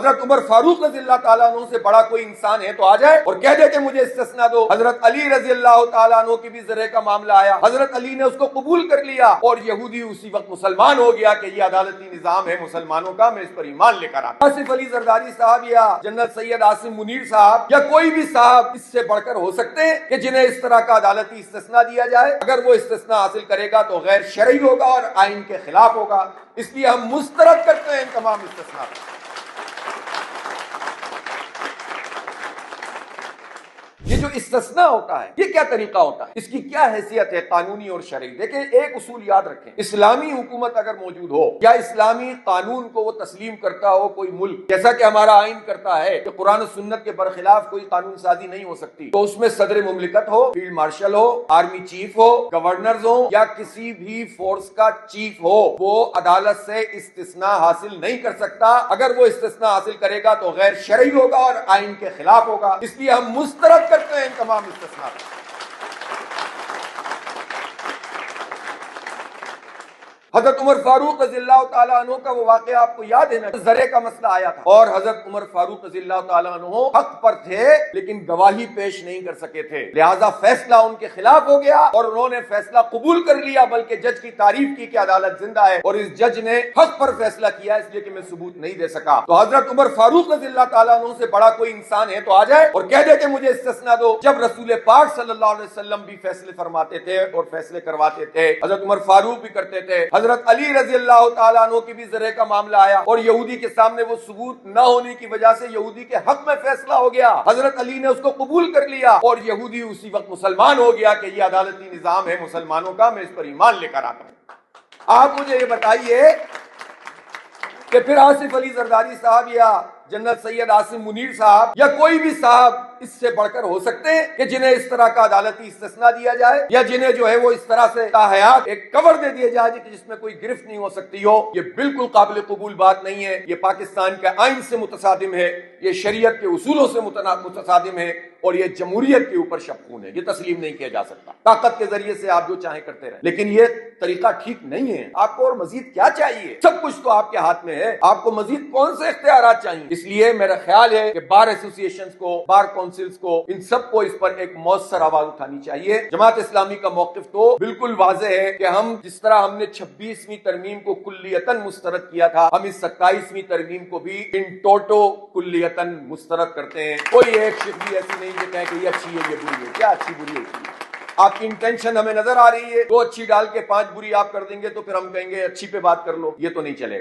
حضرت عمر فاروق رضی اللہ تعالیٰ عنہ سے بڑا کوئی انسان ہے تو آ جائے اور کہہ دے کہ مجھے استثناء دو۔ حضرت علی رضی اللہ تعالیٰ عنہ کی بھی زرے کا معاملہ آیا، حضرت علی نے اس کو قبول کر لیا اور یہودی اسی وقت مسلمان ہو گیا کہ یہ عدالتی نظام ہے مسلمانوں کا، میں اس پر ایمان لے کر آتا۔ آصف علی زرداری صاحب یا جنرل سید عاصم منیر صاحب یا کوئی بھی صاحب اس سے بڑھ کر ہو سکتے ہیں کہ جنہیں اس طرح کا عدالتی استثناء دیا جائے؟ اگر وہ استثناء حاصل کرے گا تو غیر شرعی ہوگا اور آئین کے خلاف ہوگا، اس لیے ہم مسترد کرتے ہیں ان تمام استثناء۔ یہ جو استثناء ہوتا ہے یہ کیا طریقہ ہوتا ہے، اس کی کیا حیثیت ہے قانونی اور شرعی؟ دیکھیں ایک اصول یاد رکھیں، اسلامی حکومت اگر موجود ہو یا اسلامی قانون کو وہ تسلیم کرتا ہو کوئی ملک، جیسا کہ ہمارا آئین کرتا ہے کہ قرآن و سنت کے برخلاف کوئی قانون سازی نہیں ہو سکتی، تو اس میں صدر مملکت ہو، فیلڈ مارشل ہو، آرمی چیف ہو، گورنرز ہو یا کسی بھی فورس کا چیف ہو، وہ عدالت سے استثناء حاصل نہیں کر سکتا۔ اگر وہ استثناء حاصل کرے گا تو غیر شرعی ہوگا اور آئین کے خلاف ہوگا، اس لیے ہم مسترد کرتے ہیں ان تمام استثناء۔ حضرت عمر فاروق رضی اللہ تعالیٰ عنہ کا وہ واقعہ آپ کو یاد ہے نا، زرے کا مسئلہ آیا تھا اور حضرت عمر فاروق رضی اللہ تعالیٰ عنہ حق پر تھے لیکن گواہی پیش نہیں کر سکے تھے، لہذا فیصلہ ان کے خلاف ہو گیا اور انہوں نے فیصلہ قبول کر لیا، بلکہ جج کی تعریف کی کہ عدالت زندہ ہے اور اس جج نے حق پر فیصلہ کیا، اس لیے کہ میں ثبوت نہیں دے سکا۔ تو حضرت عمر فاروق رضی اللہ تعالیٰ عنہ سے بڑا کوئی انسان ہے تو آ جائے اور کہہ دے کہ مجھے استثناء دو۔ جب رسول پاک صلی اللہ علیہ وسلم بھی فیصلے فرماتے تھے اور فیصلے کرواتے تھے، حضرت عمر فاروق بھی کرتے تھے، حضرت علی رضی اللہ تعالیٰ عنہ کی بھی زرے کا معاملہ آیا اور یہودی کے سامنے وہ ثبوت نہ ہونے کی وجہ سے یہودی کے حق میں فیصلہ ہو گیا، حضرت علی نے اس کو قبول کر لیا اور یہودی اسی وقت مسلمان ہو گیا کہ یہ عدالتی نظام ہے مسلمانوں کا، میں اس پر ایمان لے کر آتا ہوں۔ آپ مجھے یہ بتائیے کہ پھر آصف علی زرداری صاحب یا جنرل سید عاصم منیر صاحب یا کوئی بھی صاحب اس سے بڑھ کر ہو سکتے ہیں کہ جنہیں اس طرح کا عدالتی استثناء دیا جائے یا جنہیں جو ہے وہ اس طرح سے تاحیات ایک کور دے دیا جائے کہ جس میں کوئی گرفت نہیں ہو سکتی ہو؟ یہ بالکل قابل قبول بات نہیں ہے، یہ پاکستان کے آئین سے متصادم ہے، یہ شریعت کے اصولوں سے متصادم ہے اور یہ جمہوریت کے اوپر شبخون ہے، یہ تسلیم نہیں کیا جا سکتا۔ طاقت کے ذریعے سے آپ جو چاہیں کرتے رہیں، لیکن یہ طریقہ ٹھیک نہیں ہے۔ آپ کو اور مزید کیا چاہیے؟ سب کچھ تو آپ کے ہاتھ میں ہے، آپ کو مزید کون سے اختیارات چاہیے؟ اس لیے میرا خیال ہے کہ بار ایسوسیشنز کو، بار کونسلز کو، ان سب کو اس پر ایک مؤثر آواز اٹھانی چاہیے۔ جماعت اسلامی کا موقف تو بالکل واضح ہے کہ ہم جس طرح ہم نے 26ویں ترمیم کو کلیتاً مسترد کیا تھا، ہم اس 27ویں ترمیم کو بھی ان ٹوٹو کلیتاً مسترد کرتے ہیں۔ کوئی ایک شکل بھی ایسی نہیں جو کہے کہ یہ اچھی ہے یہ بری ہے، کیا اچھی بری ہے؟ آپ کی انٹینشن ہمیں نظر آ رہی ہے، 2 اچھی ڈال کے 5 بری آپ کر دیں گے تو پھر ہم کہیں گے اچھی پہ بات کر لو، یہ تو نہیں چلے گا۔